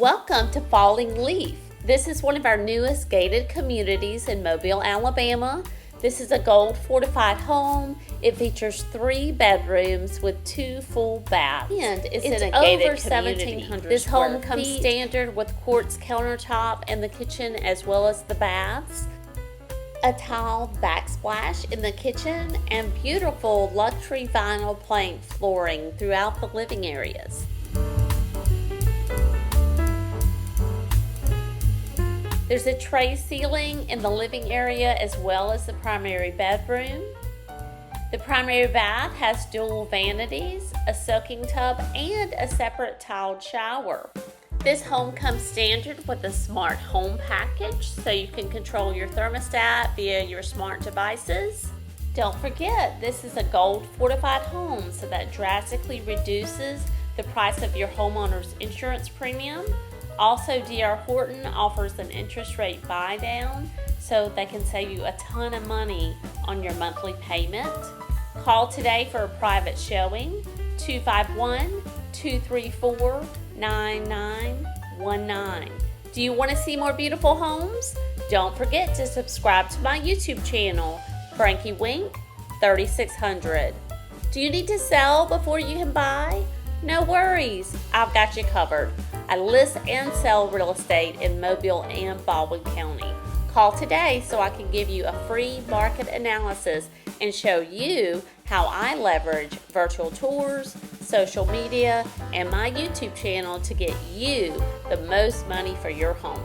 Welcome to Falling Leaf. This is one of our newest gated communities in Mobile, Alabama. This is a gold fortified home. It features 3 bedrooms with 2 full baths. And it's in a gated over 1,700. This home comes standard with quartz countertop in the kitchen as well as the baths, a tiled backsplash in the kitchen, and beautiful luxury vinyl plank flooring throughout the living areas. There's a tray ceiling in the living area as well as the primary bedroom. The primary bath has dual vanities, a soaking tub, and a separate tiled shower. This home comes standard with a smart home package, so you can control your thermostat via your smart devices. Don't forget, this is a gold fortified home, so that drastically reduces the price of your homeowner's insurance premium. Also, D.R. Horton offers an interest rate buy down, so they can save you a ton of money on your monthly payment. Call today for a private showing, 251-234-9919. Do you want to see more beautiful homes? Don't forget to subscribe to my YouTube channel, Frankie Wink 3600. Do you need to sell before you can buy? No worries, I've got you covered. I list and sell real estate in Mobile and Baldwin County. Call today so I can give you a free market analysis and show you how I leverage virtual tours, social media, and my YouTube channel to get you the most money for your home.